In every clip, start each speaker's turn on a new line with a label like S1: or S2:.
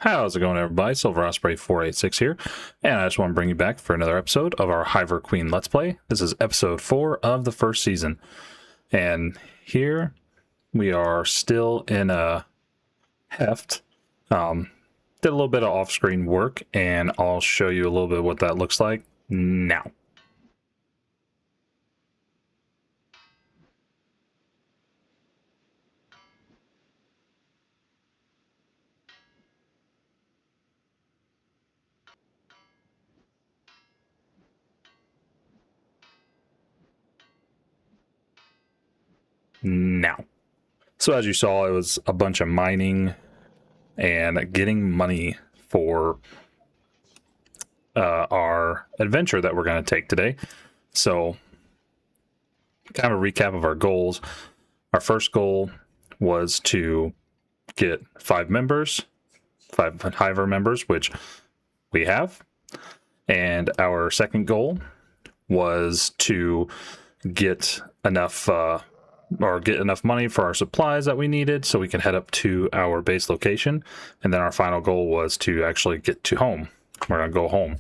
S1: How's it going, everybody? Silver Osprey 486 here, and I just want to bring you back for another episode of our Hive Queen Let's Play. This is episode 4 of the first season, and here we are still in a heft. Did a little bit of off-screen work, and I'll show you a little bit what that looks like now. So as you saw, it was a bunch of mining and getting money for our adventure that we're going to take today. So kind of a recap of our goals. Our first goal was to get 5 Hiver members, which we have. And our second goal was to get enough money for our supplies that we needed so we can head up to our base location. And then our final goal was to actually get to home. We're going to go home,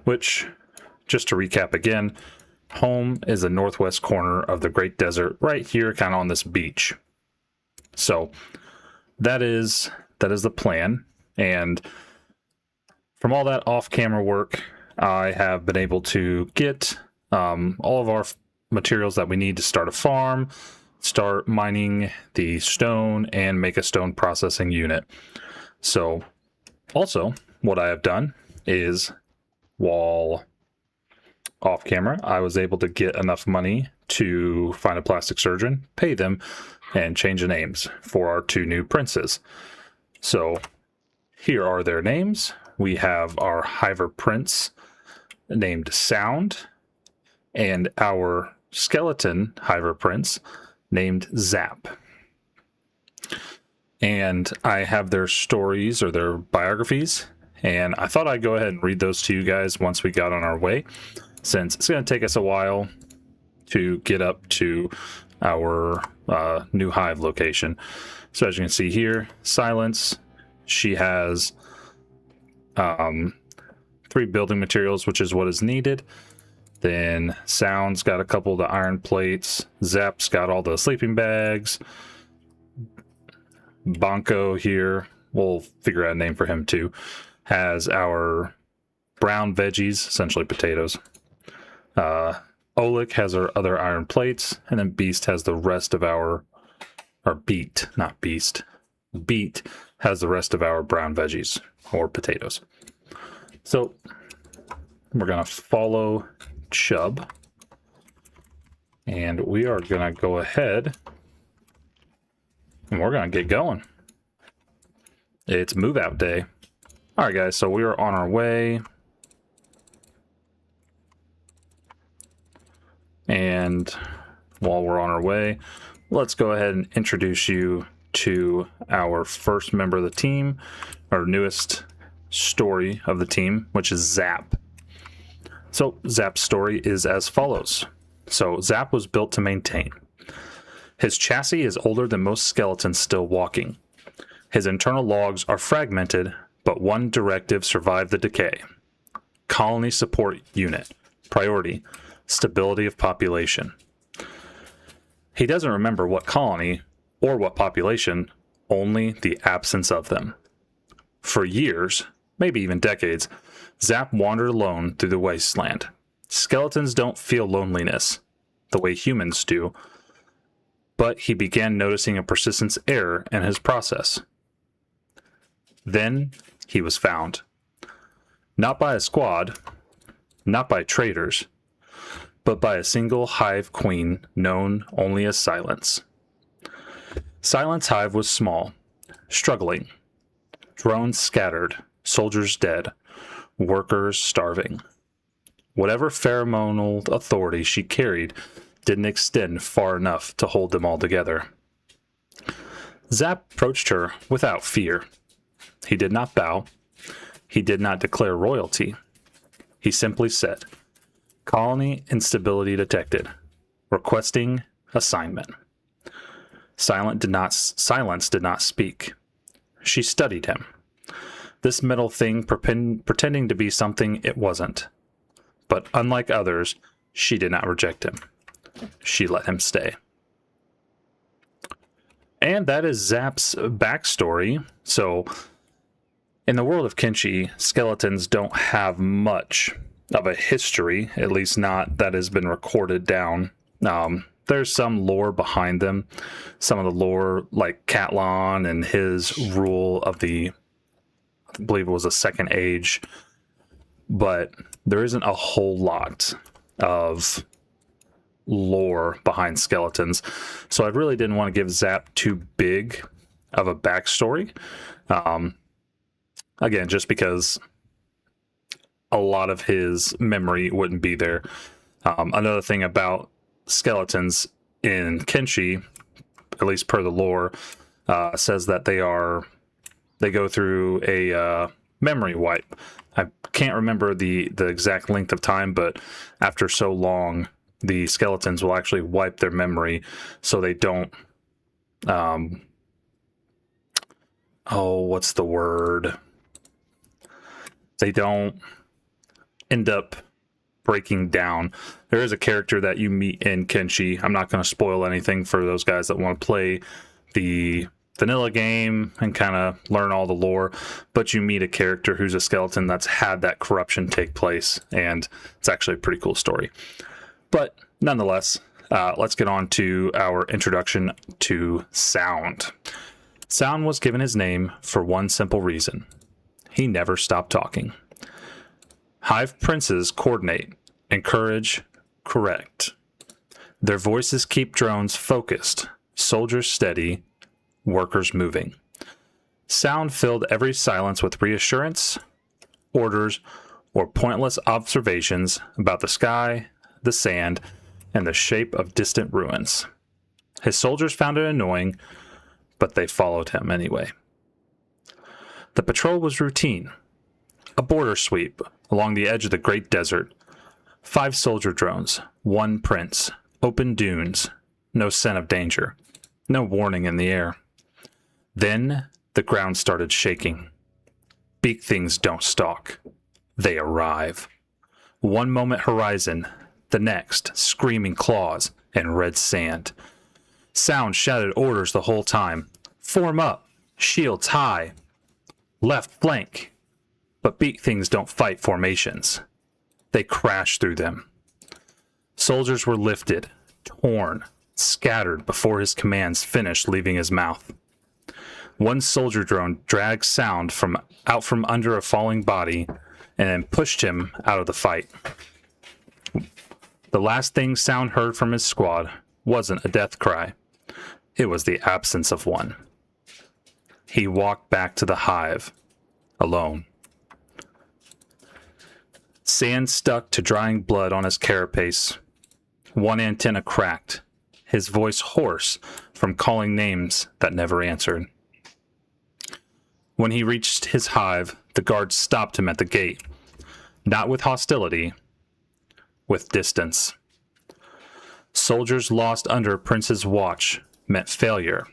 S1: which, just to recap again, home is the northwest corner of the Great Desert, right here, kind of on this beach. So that is the plan. And from all that off-camera work, I have been able to get all of our materials that we need to start a farm, start mining the stone, and make a stone processing unit. So also what I have done is, while off camera, I was able to get enough money to find a plastic surgeon, pay them, and change the names for our 2 new princes. So here are their names. We have our Hiver prince named Sound, and our skeleton Hiver prince named Zap. And I have their stories, or their biographies, and I thought I'd go ahead and read those to you guys once we got on our way, since it's going to take us a while to get up to our new Hive location. So as you can see here, Silence, she has 3 building materials, which is what is needed. Then Sound's got a couple of the iron plates. Zap's got all the sleeping bags. Bonko here, we'll figure out a name for him too, has our brown veggies, essentially potatoes. Oleg has our other iron plates, and then Beast has the rest of our, or Beat, not Beast. Beat has the rest of our brown veggies, or potatoes. So we're going to follow Chub, and we are going to go ahead and we're going to get going. It's move out day. All right, guys, so we are on our way. And while we're on our way, let's go ahead and introduce you to our first member of the team, our newest story of the team, which is Zap. So Zap's story is as follows. So Zap was built to maintain. His chassis is older than most skeletons still walking. His internal logs are fragmented, but one directive survived the decay. Colony support unit. Priority: stability of population. He doesn't remember what colony or what population, only the absence of them. For years, maybe even decades, Zap wandered alone through the wasteland. Skeletons don't feel loneliness the way humans do, but he began noticing a persistent error in his process. Then he was found. Not by a squad, not by traitors, but by a single Hive queen known only as Silence. Silence Hive was small, struggling. Drones scattered, soldiers dead, workers starving. Whatever pheromonal authority she carried didn't extend far enough to hold them all together. Zap approached her without fear. He did not bow. He did not declare royalty. He simply said, "Colony instability detected. Requesting assignment." Silence did not speak. She studied him. this metal thing pretending to be something it wasn't. But unlike others, she did not reject him. She let him stay. And that is Zap's backstory. So, in the world of Kenshi, skeletons don't have much of a history, at least not that has been recorded down. There's some lore behind them. Some of the lore, like Catlon and his rule of the, I believe it was the Second Age. But there isn't a whole lot of lore behind skeletons. So I really didn't want to give Zap too big of a backstory. Again, just because a lot of his memory wouldn't be there. Another thing about skeletons in Kenshi, at least per the lore, says that they go through a memory wipe. I can't remember the exact length of time, but after so long, the skeletons will actually wipe their memory so they don't, what's the word? They don't end up breaking down. There is a character that you meet in Kenshi. I'm not going to spoil anything for those guys that want to play the vanilla game and kind of learn all the lore, but you meet a character who's a skeleton that's had that corruption take place, and it's actually a pretty cool story. But nonetheless, let's get on to our introduction to Sound. Sound was given his name for one simple reason. He never stopped talking. Hive princes coordinate, encourage, correct. Their voices keep drones focused, soldiers steady, workers moving. Sound filled every silence with reassurance, orders, or pointless observations about the sky, the sand, and the shape of distant ruins. His soldiers found it annoying, but they followed him anyway. The patrol was routine. A border sweep along the edge of the great desert. 5 soldier drones, 1 prince, open dunes, no scent of danger, no warning in the air. Then the ground started shaking. Big things don't stalk. They arrive. One moment horizon, the next screaming claws and red sand. Sound shouted orders the whole time. Form up, shields high. Left flank. But big things don't fight formations. They crash through them. Soldiers were lifted, torn, scattered before his commands finished leaving his mouth. One soldier drone dragged Sound out from under a falling body and then pushed him out of the fight. The last thing Sound heard from his squad wasn't a death cry. It was the absence of one. He walked back to the Hive, alone. Sand stuck to drying blood on his carapace. One antenna cracked, his voice hoarse from calling names that never answered. When he reached his Hive, the guards stopped him at the gate, not with hostility, with distance. Soldiers lost under Prince's watch meant failure.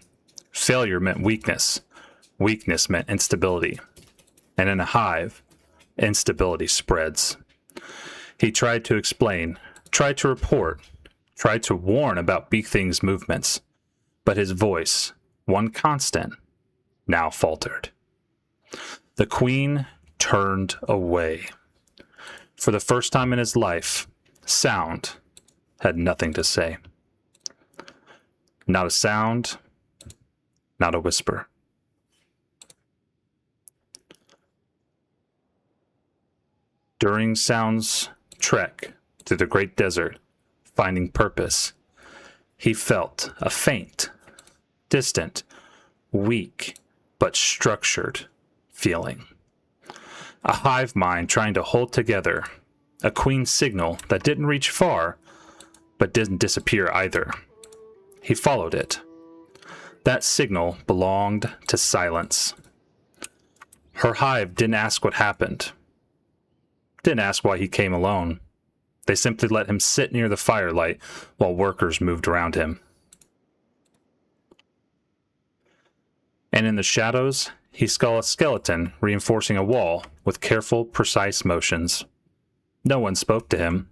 S1: Failure meant weakness. Weakness meant instability. And in a Hive, instability spreads. He tried to explain, tried to report, tried to warn about Big Thing's movements, but his voice, one constant, now faltered. The Queen turned away. For the first time in his life, Sound had nothing to say. Not a sound, not a whisper. During Sound's trek through the great desert, finding purpose, he felt a faint, distant, weak, but structured feeling. A hive mind trying to hold together, a queen signal that didn't reach far, but didn't disappear either. He followed it. That signal belonged to Silence. Her hive didn't ask what happened. Didn't ask why he came alone. They simply let him sit near the firelight while workers moved around him. And in the shadows, he saw a skeleton reinforcing a wall with careful, precise motions. No one spoke to him,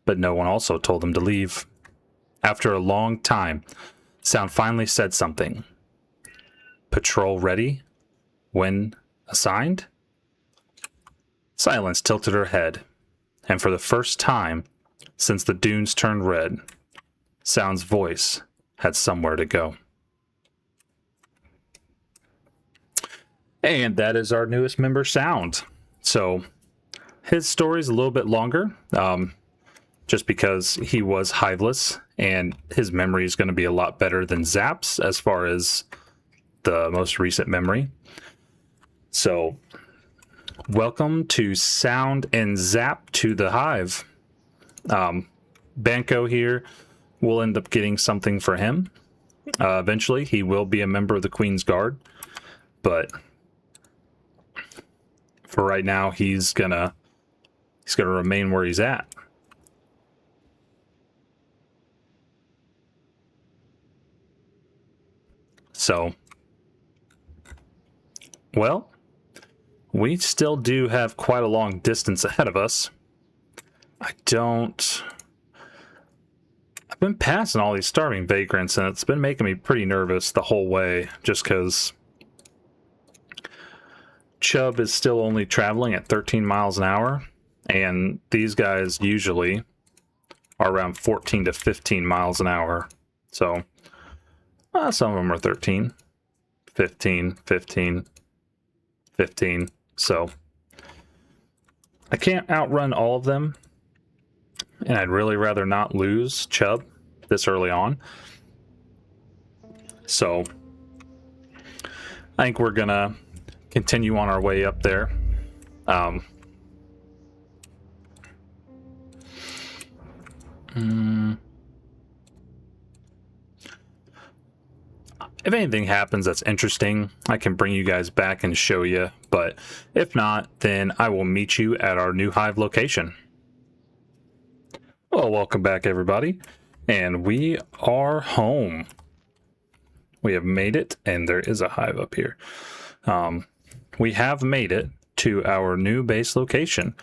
S1: but no one also told him to leave. After a long time, Sound finally said something. Patrol ready? When assigned? Silence tilted her head, and for the first time since the dunes turned red, Sound's voice had somewhere to go. And that is our newest member, Sound. So his story's a little bit longer, just because he was hiveless, and his memory is going to be a lot better than Zap's as far as the most recent memory. So, welcome to Sound and Zap to the Hive. Banco here will end up getting something for him. Eventually, he will be a member of the Queen's Guard, but for right now, he's gonna remain where he's at. So, well, we still do have quite a long distance ahead of us. I've been passing all these starving vagrants, and it's been making me pretty nervous the whole way, just because Chubb is still only traveling at 13 miles an hour, and these guys usually are around 14 to 15 miles an hour. So, some of them are 13, 15, 15, 15. So, I can't outrun all of them, and I'd really rather not lose Chubb this early on. So, I think we're going to continue on our way up there. If anything happens that's interesting, I can bring you guys back and show you, but if not, then I will meet you at our new Hive location. Well, welcome back, everybody, and we are home. We have made it, and there is a Hive up here. We have made it to our new base location.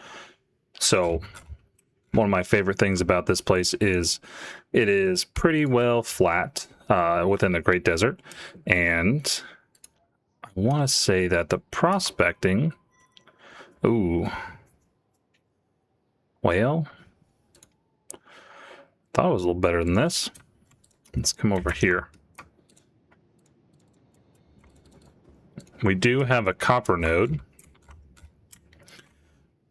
S1: So, one of my favorite things about this place is it is pretty well flat within the Great Desert, and I want to say that the prospecting, well, thought it was a little better than this. Let's come over here. We do have a copper node,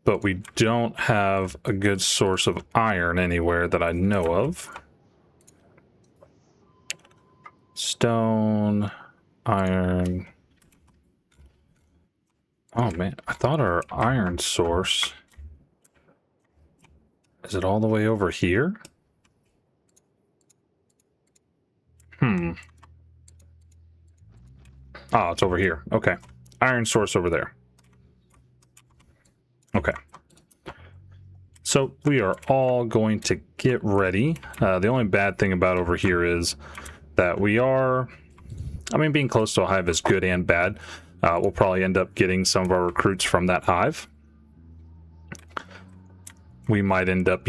S1: but we don't have a good source of iron anywhere that I know of. Stone, iron. Oh man, I thought our iron source, is it all the way over here? Oh, it's over here. Okay. Iron source over there. Okay. So we are all going to get ready. The only bad thing about over here is that we are, being close to a hive is good and bad. We'll probably end up getting some of our recruits from that hive. We might end up,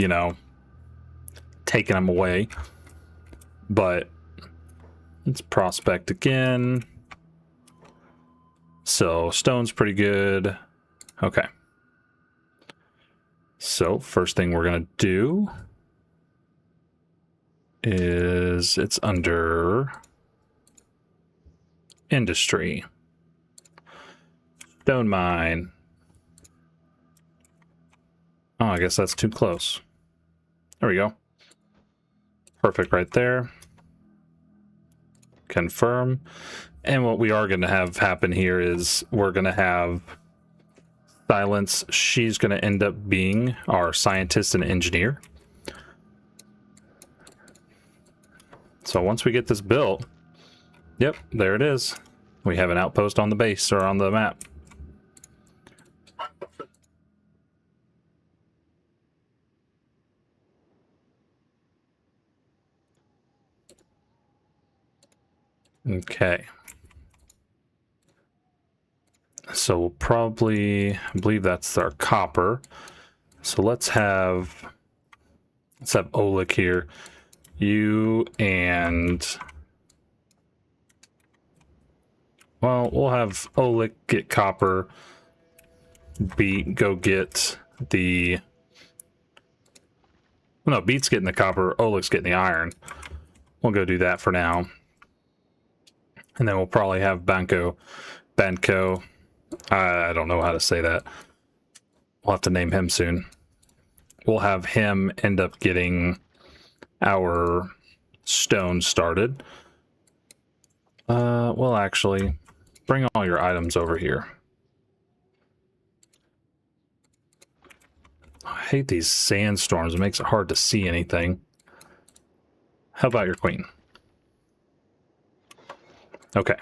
S1: taking them away. But let's prospect again. So stone's pretty good. Okay. So first thing we're going to do is it's under industry. Stone mine. Oh, I guess that's too close. There we go. Perfect right there. Confirm. And what we are going to have happen here is we're going to have Silence. She's going to end up being our scientist and engineer. So once we get this built, yep, there it is. We have an outpost on the base or on the map. Okay. So we'll probably, I believe that's our copper. So let's have Oleg here. You and, well, we'll have Oleg get copper. Beat go get the, well, no, Beat's getting the copper. Oleg's getting the iron. We'll go do that for now. And then we'll probably have Banco, I don't know how to say that. We'll have to name him soon. We'll have him end up getting our stone started. Well, actually, bring all your items over here. I hate these sandstorms. It makes it hard to see anything. How about your queen? Okay.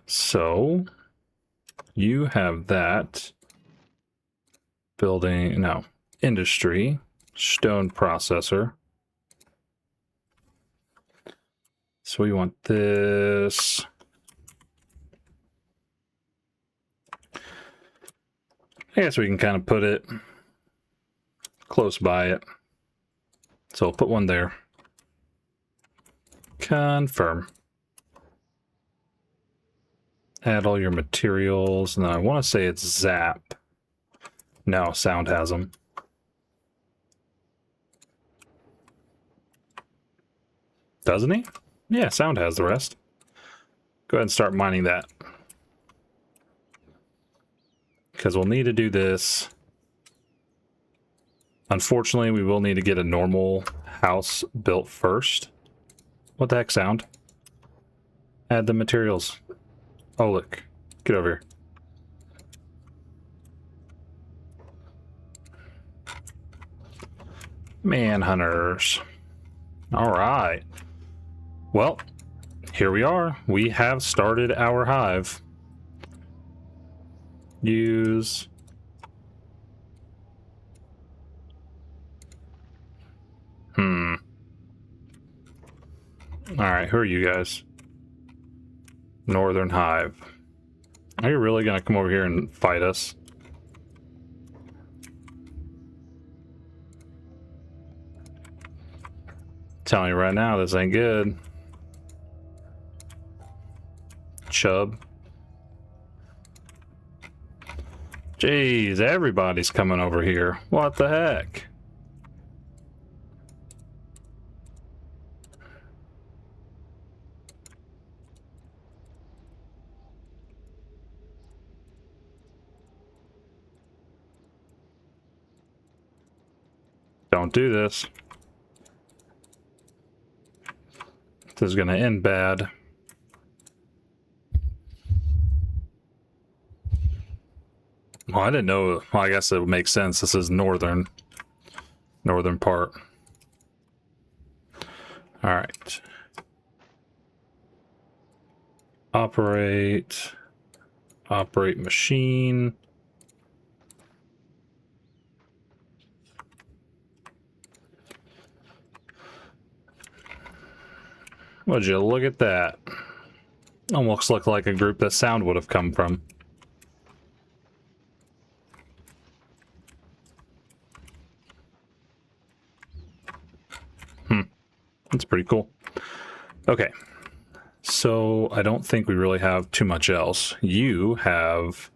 S1: So you have that building, no, industry, stone processor. So we want this. I guess we can kind of put it close by it. So I'll put one there. Confirm. Add all your materials. And I want to say it's Zap. No, Sound has them. Doesn't he? Yeah, Sound has the rest. Go ahead and start mining that. Because we'll need to do this. Unfortunately, we will need to get a normal house built first. What the heck, Sound? Add the materials. Oh, look. Get over here. Manhunters. All right. Well, here we are. We have started our hive. Use. All right, who are you guys? Northern Hive. Are you really gonna come over here and fight us? Telling you right now, this ain't good. Chub. Jeez, everybody's coming over here. What the heck? Don't do this. This is gonna end bad. Well, I didn't know. Well, I guess it would make sense. This is northern part. All right. Operate machine. Would you look at that? Almost looked like a group that Sound would have come from. That's pretty cool. Okay. So I don't think we really have too much else. You have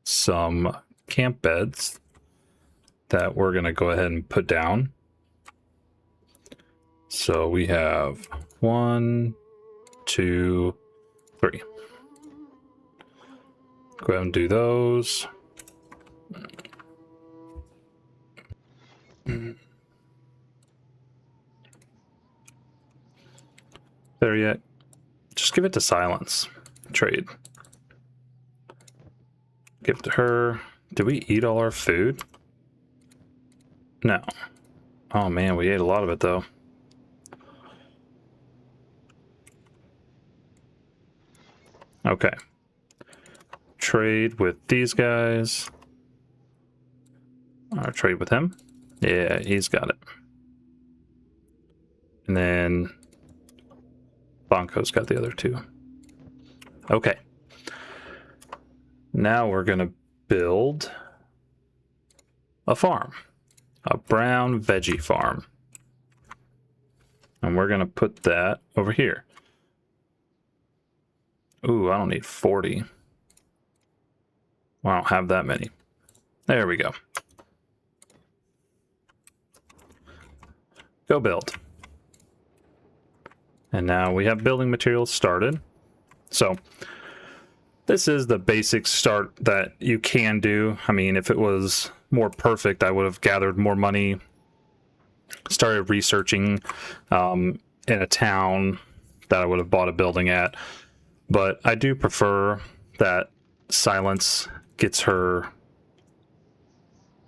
S1: some camp beds that we're going to go ahead and put down. So we have 1, 2, 3. Go ahead and do those. There yet? Just give it to Silence. Trade. Give it to her. Did we eat all our food? No. Oh man, we ate a lot of it though. Okay. Trade with these guys. Or trade with him. Yeah, he's got it. And then Banco's got the other two. Okay. Now we're going to build a farm, a brown veggie farm. And we're going to put that over here. Ooh, I don't need 40. I don't have that many. There we go. Go build. And now we have building materials started. So this is the basic start that you can do. I mean, if it was more perfect, I would have gathered more money, started researching in a town that I would have bought a building at. But I do prefer that Silence gets her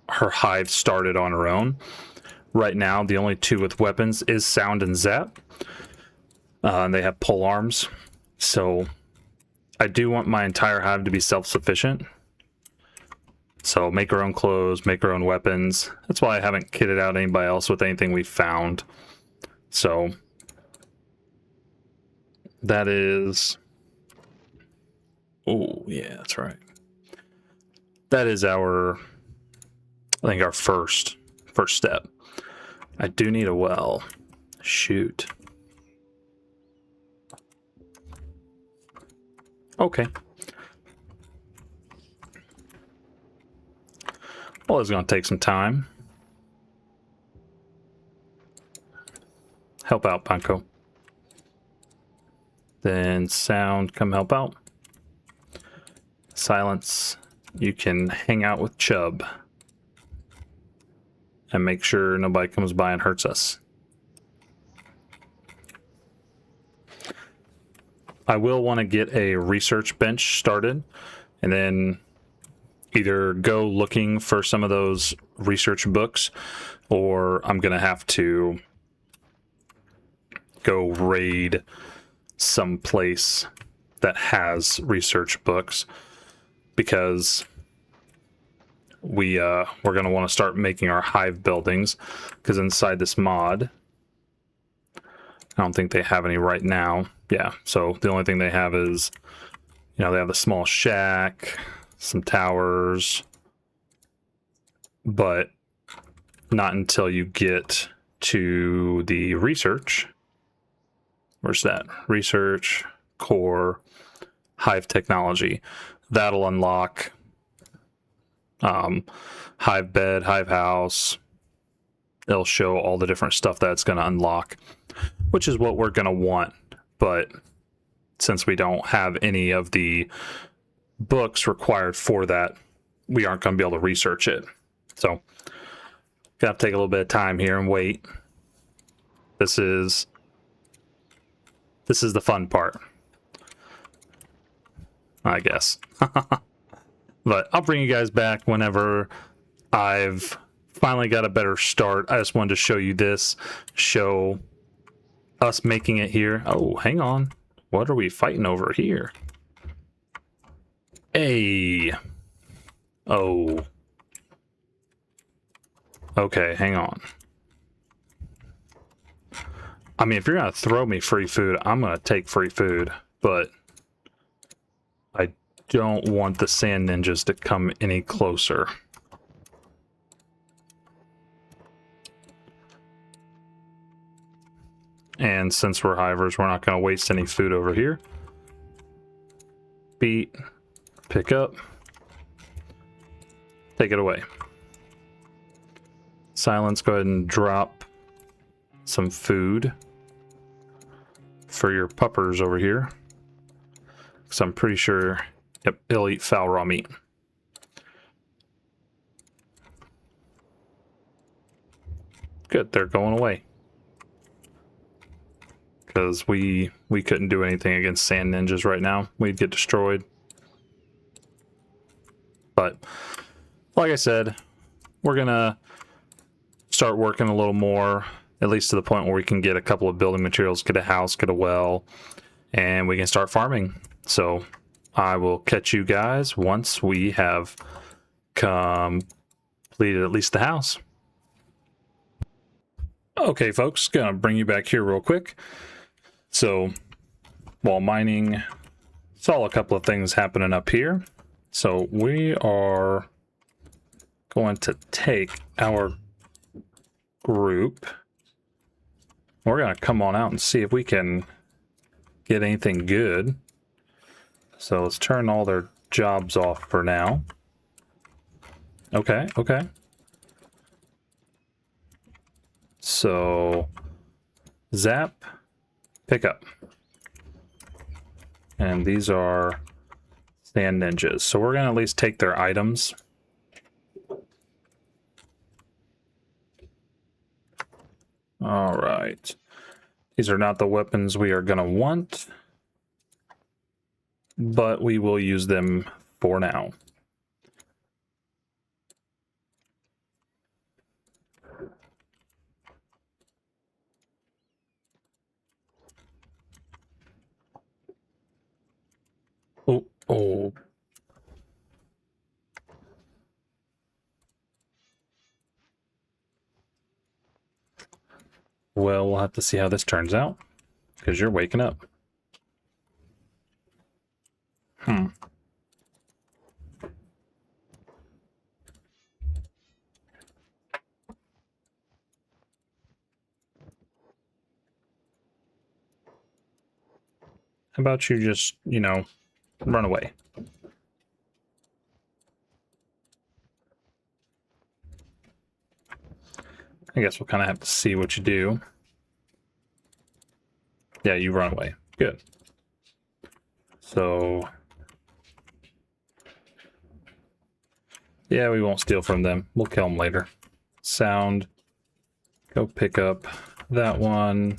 S1: hive started on her own. Right now, the only two with weapons is Sound and Zap. And they have pole arms. So I do want my entire hive to be self-sufficient. So make our own clothes, make our own weapons. That's why I haven't kitted out anybody else with anything we found. So that is... Oh, yeah, that's right. That is our, I think, our first step. I do need a well. Shoot. Okay. Well, it's going to take some time. Help out, Panko. Then Sound, come help out. Silence, you can hang out with Chubb. And make sure nobody comes by and hurts us. I will want to get a research bench started. And then either go looking for some of those research books, or I'm going to have to go raid some place that has research books, because we're going to want to start making our hive buildings, because inside this mod, I don't think they have any right now. Yeah, so the only thing they have is, you know, they have the small shack, some towers, but not until you get to the research. Where's that? Research, core, hive technology. That'll unlock hive bed, hive house. It'll show all the different stuff that's going to unlock, which is what we're going to want. But since we don't have any of the books required for that, we aren't going to be able to research it. So got to take a little bit of time here and wait. This is the fun part, I guess. But I'll bring you guys back whenever I've finally got a better start. I just wanted to show you this, show us making it here. Oh, hang on. What are we fighting over here? Hey. Oh. Okay, hang on. I mean, if you're going to throw me free food, I'm going to take free food, but I don't want the sand ninjas to come any closer. And since we're hivers, we're not going to waste any food over here. Beat, pick up, take it away. Silence, go ahead and drop some food for your puppers over here, because I'm pretty sure, yep, he'll eat foul raw meat. Good, they're going away. Because we couldn't do anything against sand ninjas right now. We'd get destroyed. But like I said, we're gonna start working a little more, at least to the point where we can get a couple of building materials, get a house, get a well, and we can start farming. So I will catch you guys once we have completed at least the house. Okay, folks, gonna bring you back here real quick. So while mining Saw a couple of things happening up here. So we are going to take our group. We're going to come on out and see if we can get anything good. So let's turn all their jobs off for now. Okay, okay. So zap, pick up. And these are sand ninjas. So we're going to at least take their items. All right. These are not the weapons we are going to want, but we will use them for now. Oh. Well, we'll have to see how this turns out, because you're waking up. How about you just, you know, run away? I guess we'll kind of have to see what you do. Yeah, you run away. Good. So, yeah, we won't steal from them. We'll kill them later. Sound. Go pick up that one.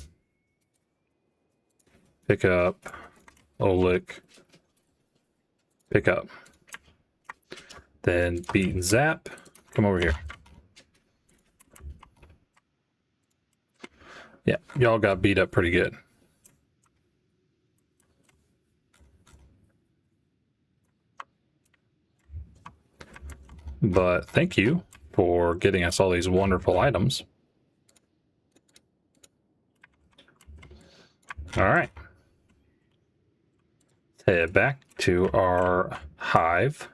S1: Pick up. Olik. Pick up. Then beat and zap. Come over here. Yeah, y'all got beat up pretty good. But thank you for getting us all these wonderful items. All right. Let's head back to our hive.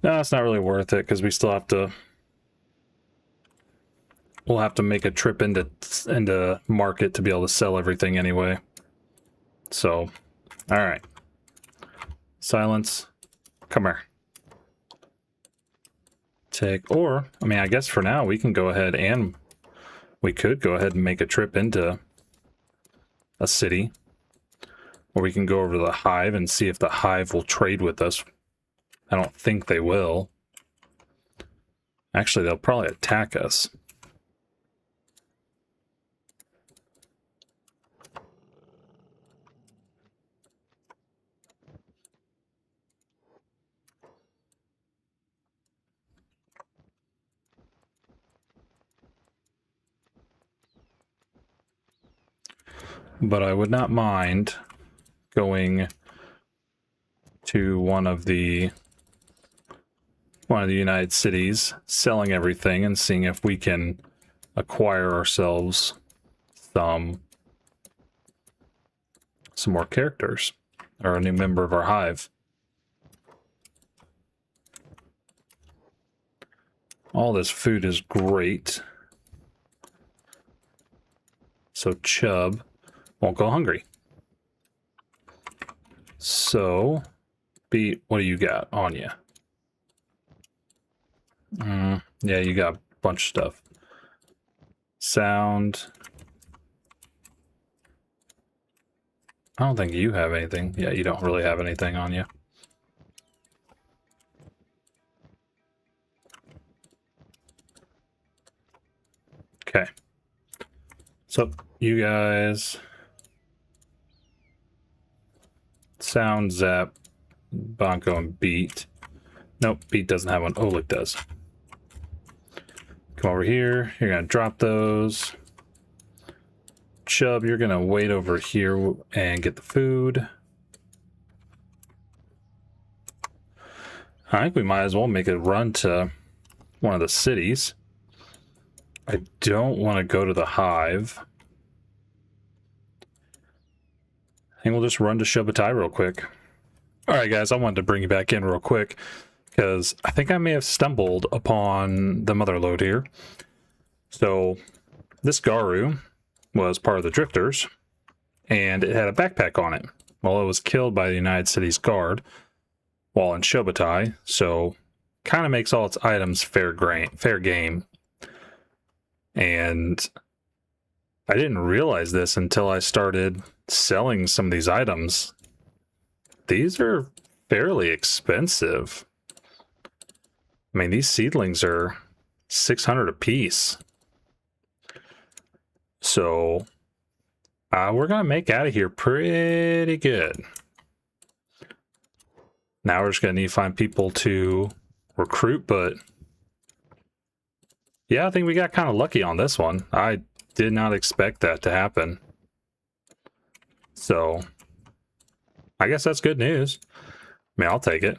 S1: No, it's not really worth it because we still have to. We'll have to make a trip into market to be able to sell everything anyway. So, all right. Silence. Come here. I mean, I guess for now we can go ahead and we could go ahead and make a trip into a city, or we can go over to the hive and see if the hive will trade with us. I don't think they will. Actually, they'll probably attack us. But I would not mind going to one of the United cities, selling everything and seeing if we can acquire ourselves some more characters or a new member of our hive. All this food is great. So Chub won't go hungry. So, Beat, what do you got on you? Yeah, you got a bunch of stuff. Sound. I don't think you have anything. Yeah, you don't really have anything on you. Okay. So, you guys... Sound, Zap, Bonko, and Beat. Nope, Beat doesn't have one. Olik does. Come over here. You're going to drop those. Chubb, you're gonna wait over here and get the food. I think we might as well make a run to one of the cities. I don't want to go to the Hive. I think we'll just run to Shabbatai real quick. Alright guys, I wanted to bring you back in real quick because I think I may have stumbled upon the mother lode here. So this Garu was part of the Drifters and it had a backpack on it. Well, it was killed by the United Cities Guard while in Shabbatai, so kind of makes all its items fair game. And I didn't realize this until I started selling some of these items. These are fairly expensive. I mean, these seedlings are 600 a piece. So we're gonna make out of here pretty good. Now we're just gonna need to find people to recruit, but yeah, I think we got kind of lucky on this one. I did not expect that to happen. So I guess that's good news. I mean, I'll take it.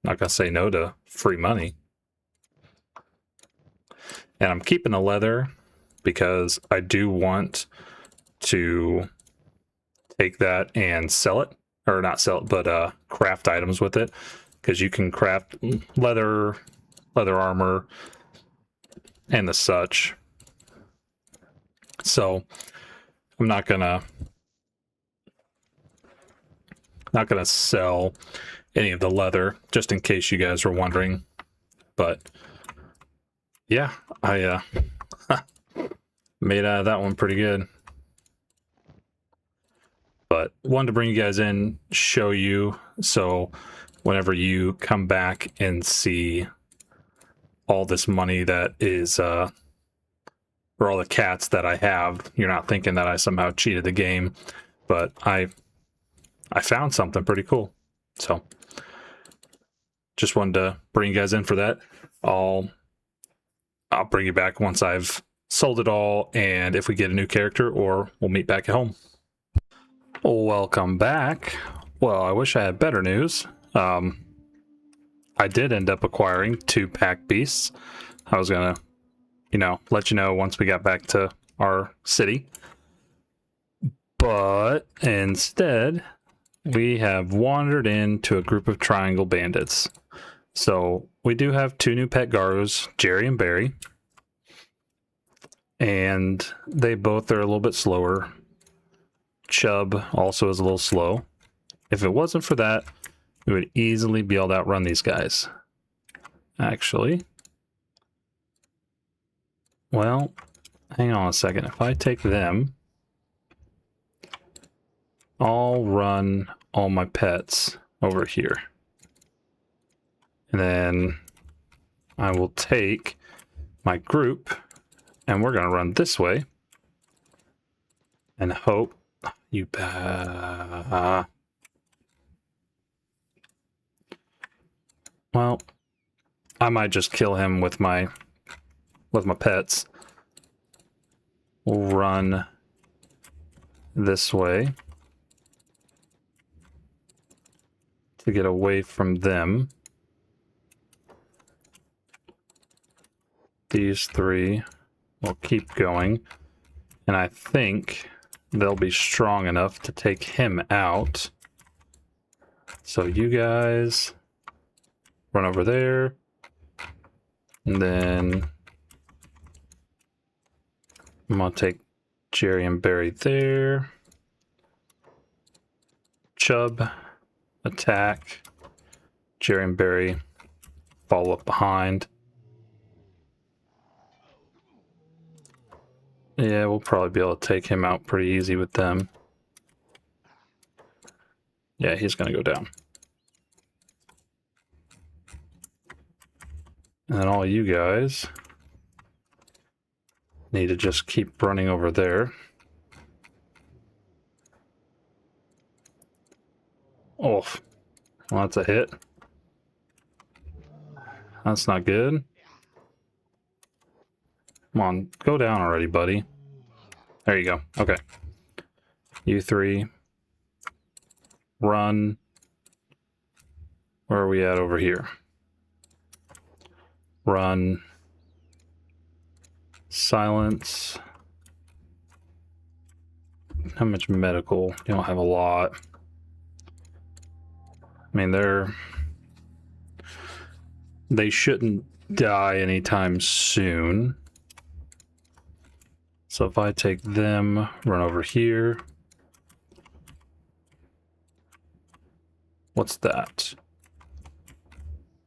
S1: Not gonna say no to free money. And I'm keeping the leather because I do want to take that and sell it. Or not sell it, but craft items with it. Because you can craft leather armor, and the such. So I'm not gonna sell any of the leather, just in case you guys were wondering. But yeah, I made out of that one pretty good. But wanted to bring you guys in, show you, so whenever you come back and see all this money that is or all the cats that I have, you're not thinking that I somehow cheated the game, but I found something pretty cool. So just wanted to bring you guys in for that. I'll bring you back once I've sold it all and if we get a new character, or we'll meet back at home. Welcome back. Well, I wish I had better news. I did end up acquiring 2 pack beasts. I was gonna, let you know once we got back to our city. But instead, we have wandered into a group of triangle bandits. So we do have 2 new pet Garus, Jerry and Barry. And they both are a little bit slower. Chubb also is a little slow. If it wasn't for that, we would easily be able to outrun these guys. Actually, well, hang on a second. If I take them, I'll run all my pets over here. And then I will take my group and we're going to run this way and hope you well, I might just kill him with my pets. We'll run this way to get away from them. These 3 will keep going, and I think they'll be strong enough to take him out. So you guys run over there, and then I'm gonna take Jerry and Barry there. Chubb, attack. Jerry and Barry follow up behind. Yeah, we'll probably be able to take him out pretty easy with them. Yeah, he's gonna go down. And then all you guys need to just keep running over there. Oh, well, that's a hit. That's not good. Come on, go down already, buddy. There you go. Okay. You three. Run. Where are we at over here? Run. Silence. How much medical? You don't have a lot. I mean, they shouldn't die anytime soon. So if I take them, run over here. What's that?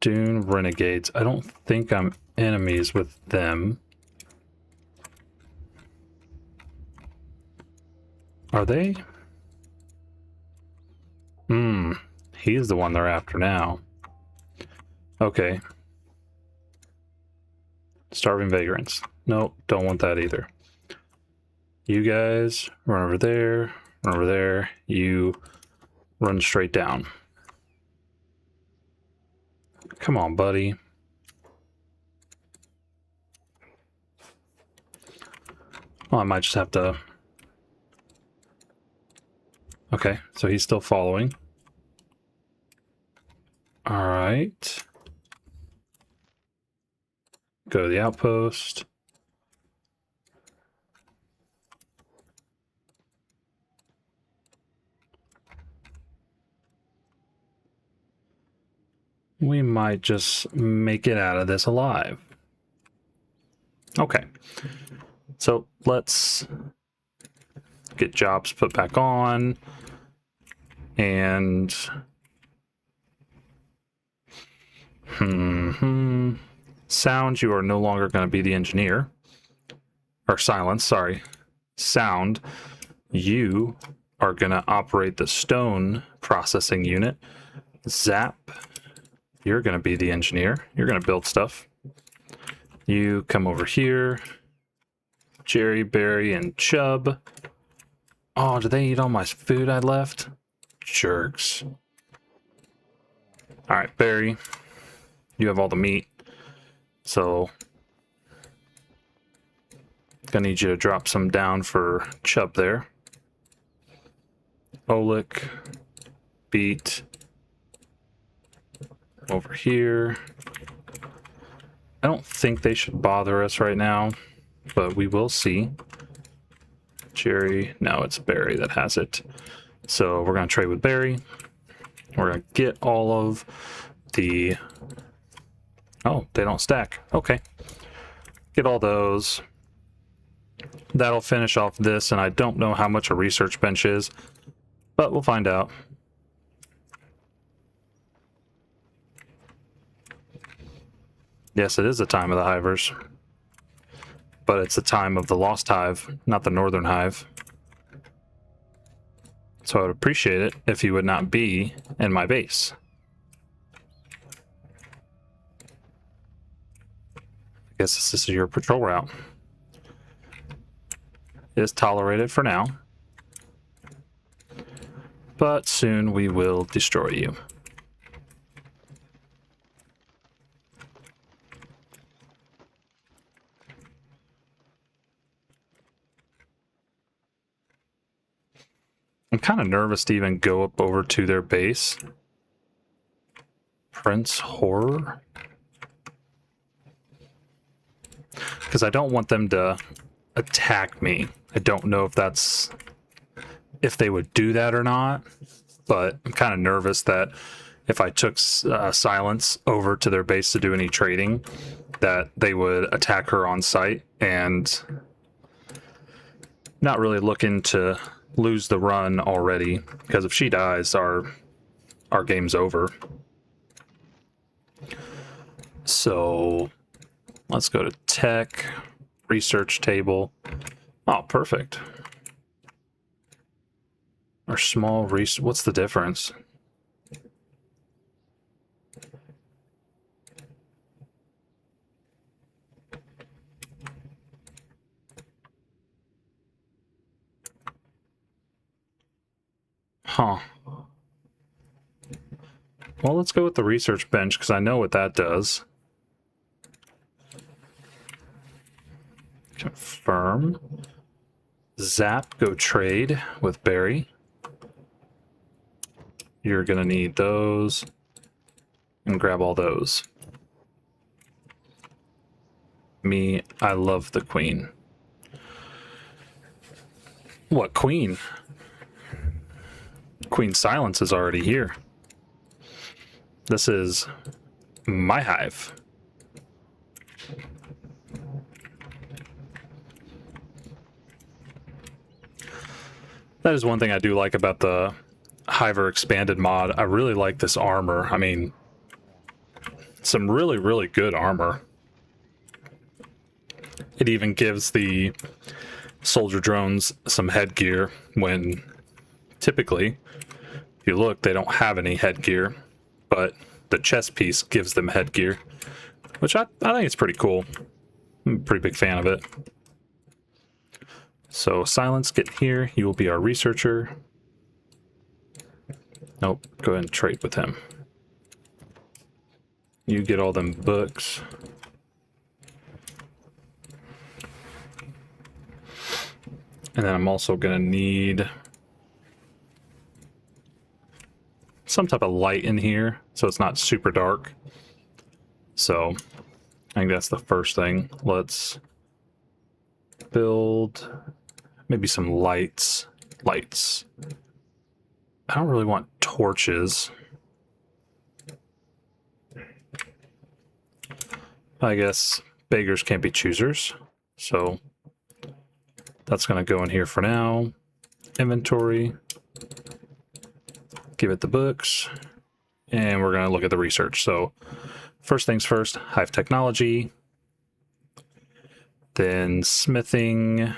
S1: Dune Renegades. I don't think I'm enemies with them. Are they? He's the one they're after now. Okay. Starving vagrants. Nope, don't want that either. You guys run over there, run over there. You run straight down. Come on, buddy. Oh, I might just have to... Okay, so he's still following. All right. Go to the outpost. We might just make it out of this alive. Okay. So let's get jobs put back on. And... Sound, you are no longer going to be the engineer. Or Silence, sorry. Sound, you are going to operate the stone processing unit. Zap, you're going to be the engineer. You're going to build stuff. You come over here. Jerry, Barry, and Chubb. Oh, did they eat all my food I left? Jerks. All right, Barry, you have all the meat. So, gonna need you to drop some down for Chubb there. Oleg, Beat, over here. I don't think they should bother us right now, but we will see. Jerry, no, it's Barry that has it. So we're gonna trade with Barry. We're gonna get all of the... Oh, they don't stack. Okay. Get all those. That'll finish off this, and I don't know how much a research bench is, but we'll find out. Yes, it is the time of the Hivers. But it's the time of the Lost Hive, not the Northern Hive. So I would appreciate it if you would not be in my base. I guess this is your patrol route. It is tolerated for now. But soon we will destroy you. I'm kind of nervous to even go up over to their base. Prince Horror? Because I don't want them to attack me. I don't know if they would do that or not, but I'm kind of nervous that if I took Silence over to their base to do any trading, that they would attack her on site, and not really looking to lose the run already, because if she dies, our game's over. So let's go to tech, research table. Oh, perfect. Our small what's the difference? Huh. Well, let's go with the research bench, because I know what that does. Confirm. Zap, go trade with Barry. You're going to need those. And grab all those. Me, I love the queen. What queen? Queen Silence is already here. This is my hive. That is one thing I do like about the Hiver expanded mod. I really like this armor. I mean, some really, really good armor. It even gives the soldier drones some headgear when typically, if you look, they don't have any headgear, but the chest piece gives them headgear, which I think it's pretty cool. I'm a pretty big fan of it. So Silence, get here. You will be our researcher. Nope, go ahead and trade with him. You get all them books. And then I'm also gonna need some type of light in here so it's not super dark. So I think that's the first thing. Let's build maybe some lights. I don't really want torches. I guess beggars can't be choosers. So that's going to go in here for now. Inventory. Give it the books. And we're going to look at the research. So first things first, Hive technology. Then smithing.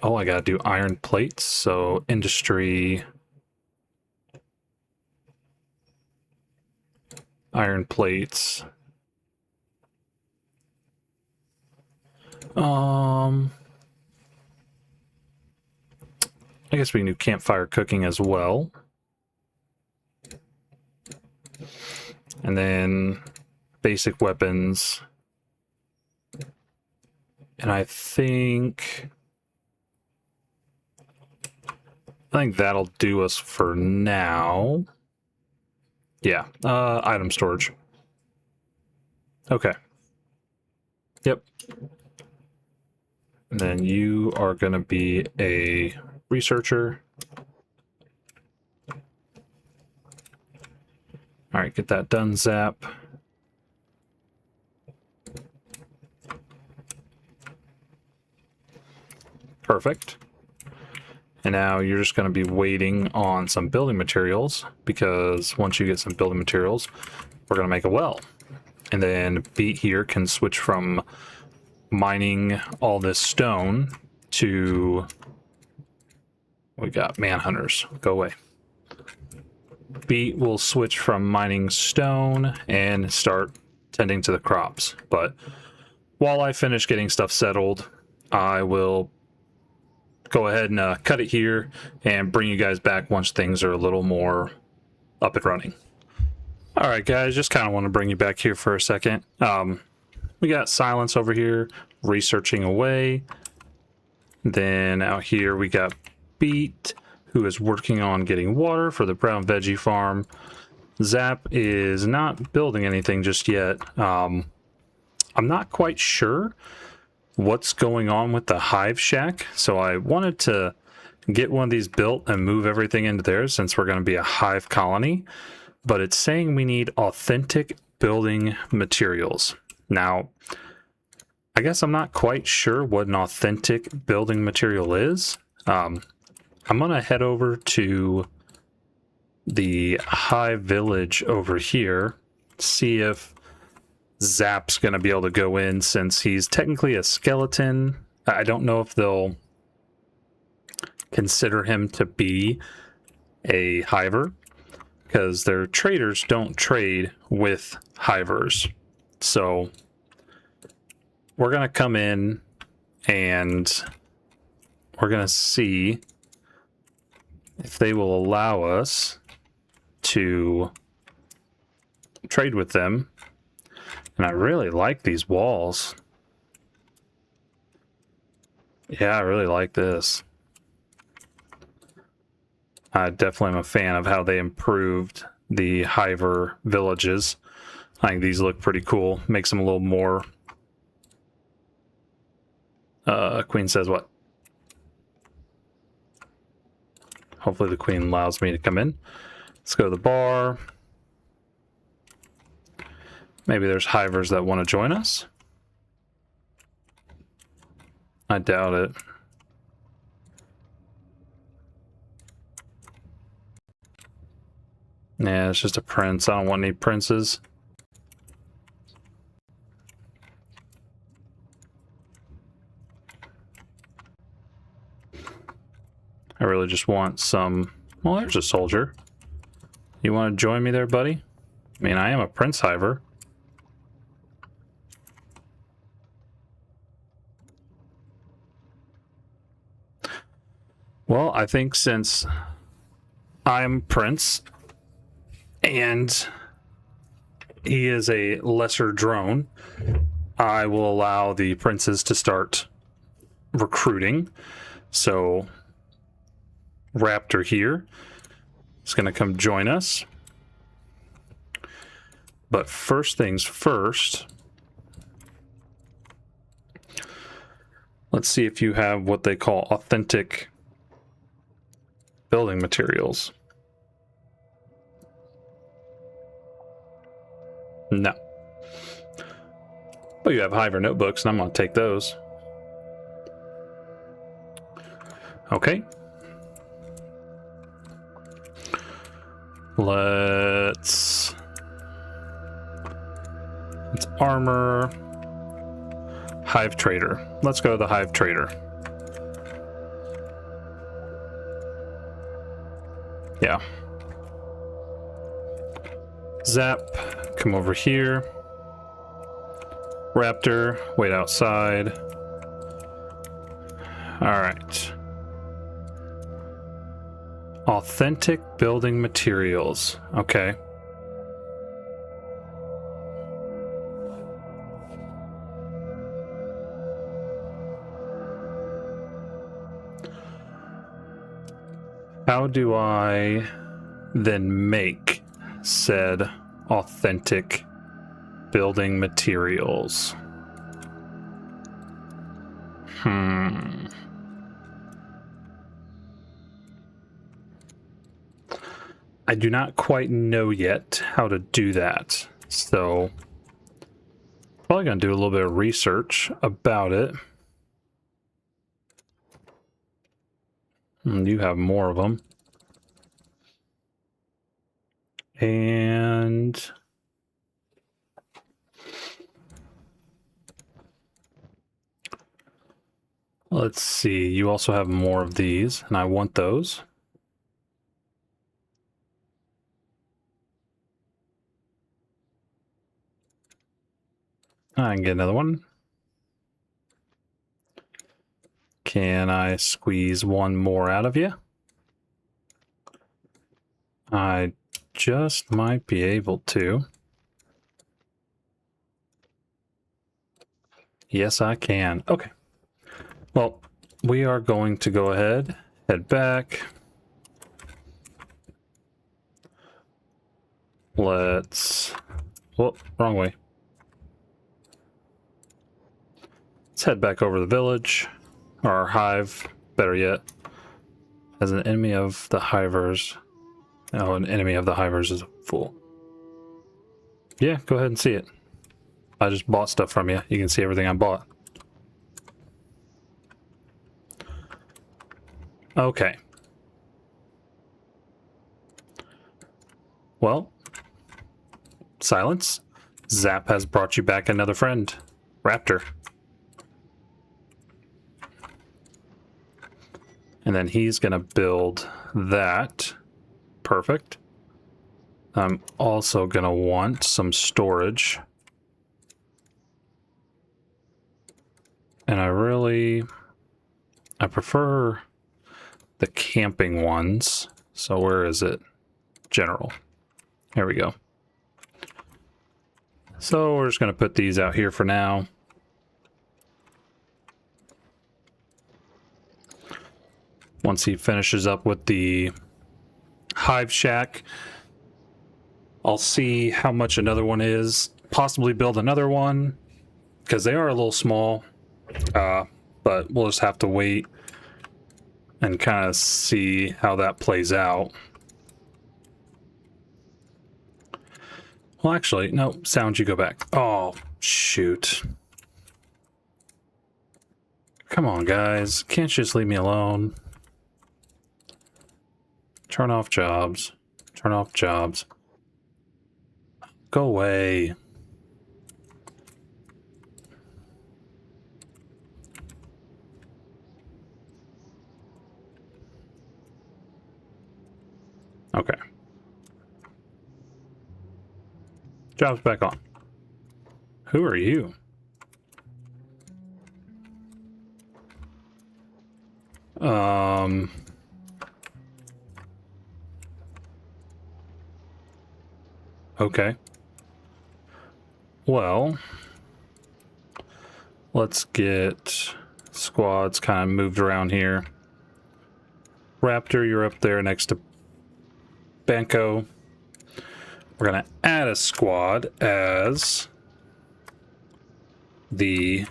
S1: Oh, I got to do iron plates. So industry. Iron plates. I guess we can do campfire cooking as well. And then basic weapons. And I think that'll do us for now. Yeah, item storage. Okay. Yep. And then you are going to be a researcher. All right, get that done, Zap. Perfect. And now you're just going to be waiting on some building materials, because once you get some building materials, we're going to make a well. And then Beat here can switch from mining all this stone to... We got manhunters. Go away. Beat will switch from mining stone and start tending to the crops. But while I finish getting stuff settled, I will go ahead and cut it here and bring you guys back once things are a little more up and running. All right, guys, just kind of want to bring you back here for a second. We got Silence over here researching away. Then out here we got Beat, who is working on getting water for the brown veggie farm. Zap is not building anything just yet. I'm not quite sure what's going on with the Hive shack, so I wanted to get one of these built and move everything into there since we're going to be a hive colony, but it's saying we need authentic building materials. Now, I guess I'm not quite sure what an authentic building material is. I'm going to head over to the Hive village over here, see if Zap's going to be able to go in since he's technically a skeleton. I don't know if they'll consider him to be a hiver because their traders don't trade with hivers. So we're going to come in and we're going to see if they will allow us to trade with them. And I really like these walls. Yeah, I really like this. I definitely am a fan of how they improved the Hiver villages. I think these look pretty cool. Makes them a little more... Queen says what? Hopefully the queen allows me to come in. Let's go to the bar. Maybe there's Hivers that want to join us. I doubt it. Yeah, it's just a prince. I don't want any princes. I really just want some... Well, there's a soldier. You want to join me there, buddy? I mean, I am a prince hiver. Well, I think since I'm prince and he is a lesser drone, I will allow the princes to start recruiting. So Raptor here is going to come join us. But first things first, let's see if you have what they call authentic building materials. No. But you have Hiver notebooks, and I'm going to take those. Okay. Let's armor. Hive Trader. Let's go to the Hive Trader. Yeah. Zap, come over here. Raptor, wait outside. All right. Authentic building materials. Okay. How do I then make said authentic building materials? I do not quite know yet how to do that, so probably gonna do a little bit of research about it. And you have more of them. And let's see, you also have more of these, and I want those. I can get another one. Can I squeeze one more out of you? I just might be able to. Yes, I can. Okay. Well, we are going to go ahead, head back. Let's... Whoop, wrong way. Let's head back over the village. Or our hive, better yet. As an enemy of the hivers. Oh, an enemy of the hivers is a fool. Yeah, go ahead and see it. I just bought stuff from you. You can see everything I bought. Okay. Well, silence. Zap has brought you back another friend. Raptor. And then he's going to build that. Perfect. I'm also going to want some storage. And I prefer the camping ones. So where is it? General. Here we go. So we're just going to put these out here for now. once he finishes up with the Hive Shack, I'll see how much another one is. Possibly build another one, because they are a little small. But we'll just have to wait and kind of see how that plays out. Well, actually, no, sound, you go back. Oh, shoot. Come on, guys. Can't you just leave me alone? Turn off jobs. Turn off jobs. Go away. Okay. Jobs back on. Who are you? Okay. Well, let's get squads kind of moved around here. Raptor, you're up there next to Banco. We're going to add a squad as the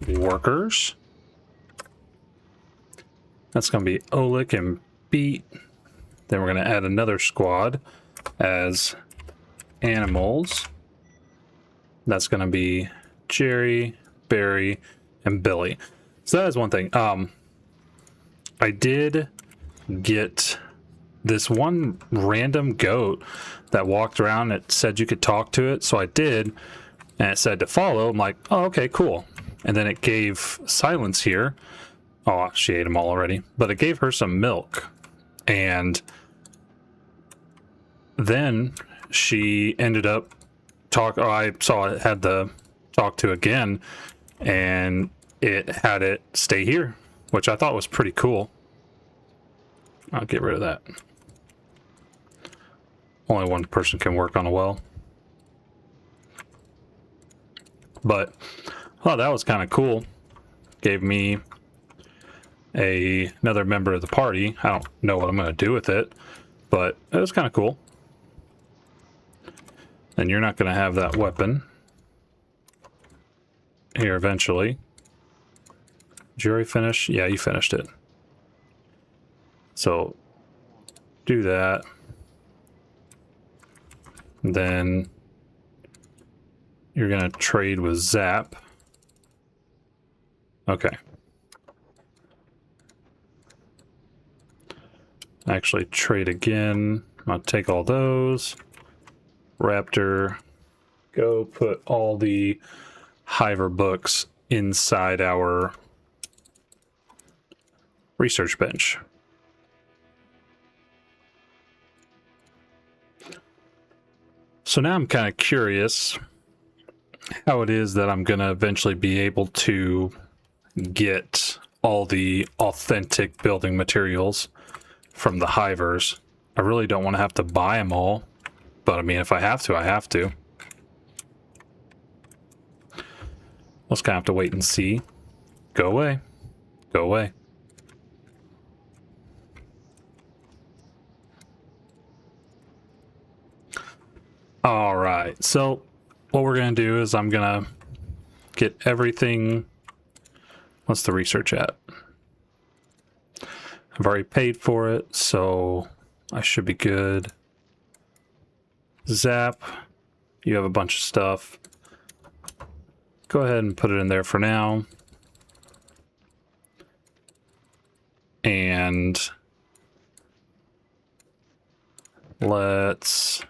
S1: workers. That's going to be Oleg and Beat. Then we're going to add another squad as animals. That's going to be Jerry, Barry, and Billy. So that is one thing. I did get this one random goat that walked around. It said you could talk to it, so I did, and it said to follow. I'm like, oh, okay, cool. And then it gave Silence here. Oh, she ate them all already, but it gave her some milk, and then she ended up I saw it had the talk to again, and it had it stay here, which I thought was pretty cool. I'll get rid of that. Only one person can work on a well. But, oh, that was kind of cool. Gave me another member of the party. I don't know what I'm going to do with it, but it was kind of cool. And you're not going to have that weapon here eventually. Did you already finish? Yeah, you finished it. So, do that. And then you're going to trade with Zap. Okay. Actually, trade again. I'll take all those. Raptor, go put all the Hiver books inside our research bench. So now I'm kind of curious how it is that I'm going to eventually be able to get all the authentic building materials from the Hivers. I really don't want to have to buy them all, but I mean, if I have to, I have to. We'll just kind of have to wait and see. Go away. Go away. All right, so what we're going to do is I'm going to get everything. What's the research at? I've already paid for it, so I should be good. Zap, you have a bunch of stuff. Go ahead and put it in there for now. And let's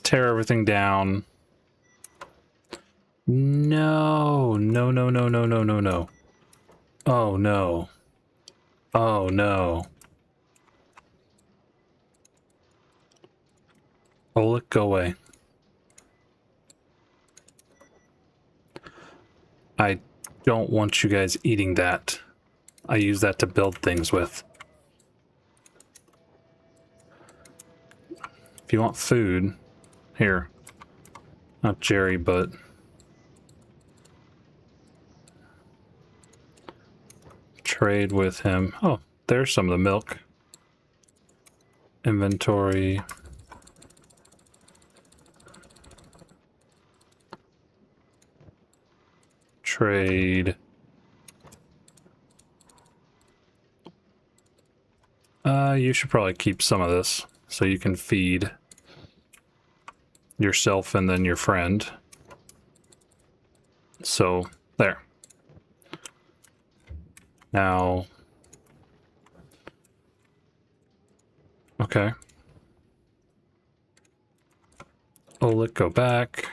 S1: tear everything down. No, no, no, no, no, no, no, no. Oh, no. Oh, no. Oleg, go away. I don't want you guys eating that. I use that to build things with. If you want food, here. Not Jerry, but trade with him. Oh, there's some of the milk. Inventory. Trade. You should probably keep some of this so you can feed yourself and then your friend. So, there. Now, okay. Oleg, go back.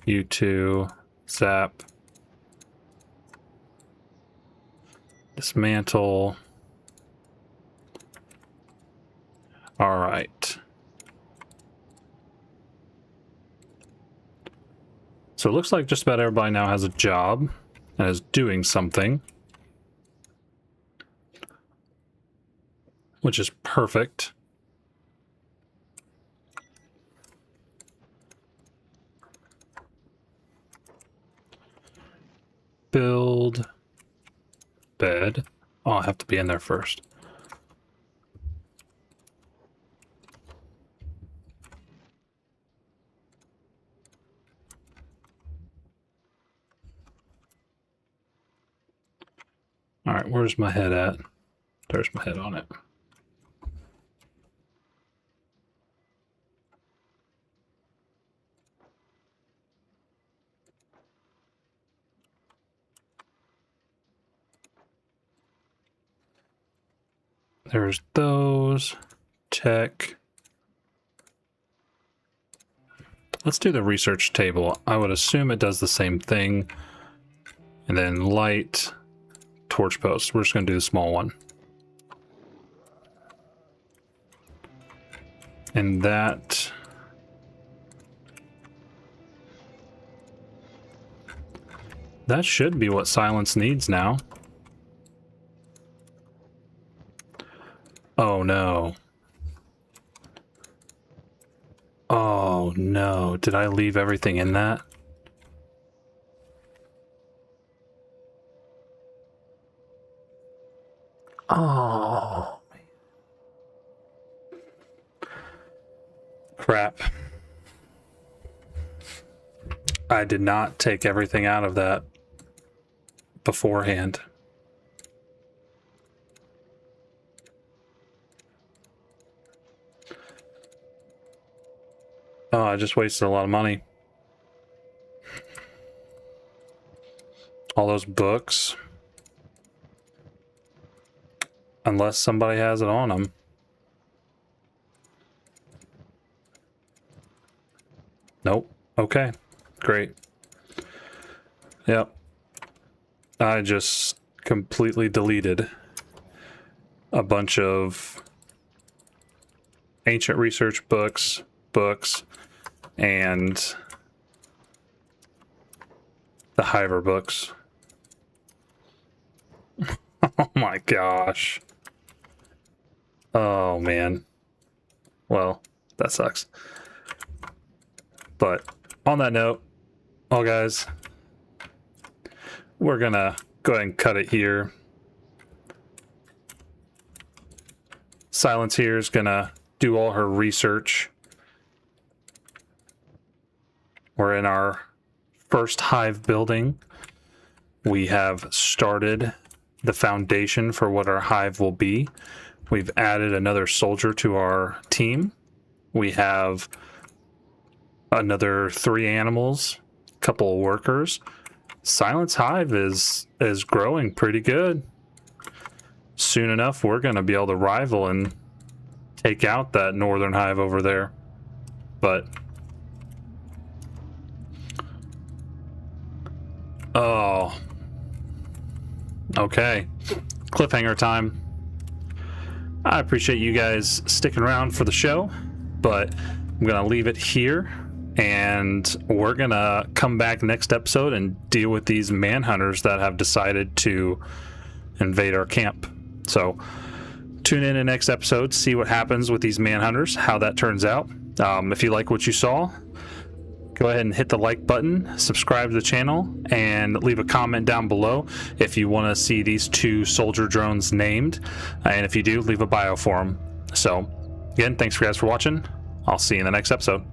S1: You two, zap. Dismantle. All right. So it looks like just about everybody now has a job and is doing something, which is perfect. Build bed. Oh, I'll have to be in there first. All right, where's my head at? There's my head on it. There's those. Tech. Let's do the research table. I would assume it does the same thing. And then light, torch post. We're just going to do the small one. And that... that should be what silence needs now. Oh no. Oh no. Did I leave everything in that? Oh. Crap. I did not take everything out of that beforehand. Oh, I just wasted a lot of money. All those books. Unless somebody has it on them. Nope. Okay. Great. Yep. I just completely deleted a bunch of ancient research books, and the Hive books. Oh my gosh. Oh man. Well, that sucks. But on that note, well guys, we're gonna go ahead and cut it here. Silence here is gonna do all her research. We're in our first Hive building. We have started the foundation for what our Hive will be. We've added another soldier to our team. We have another 3 animals, a couple of workers. Silence Hive is growing pretty good. Soon enough, we're going to be able to rival and take out that northern Hive over there. But oh, okay. Cliffhanger time. I appreciate you guys sticking around for the show, but I'm going to leave it here, and we're going to come back next episode and deal with these manhunters that have decided to invade our camp. So tune in next episode, see what happens with these manhunters, how that turns out. If you like what you saw, go ahead and hit the like button, subscribe to the channel, and leave a comment down below if you want to see these 2 soldier drones named. And if you do, leave a bio for them. So, again, thanks for guys for watching. I'll see you in the next episode.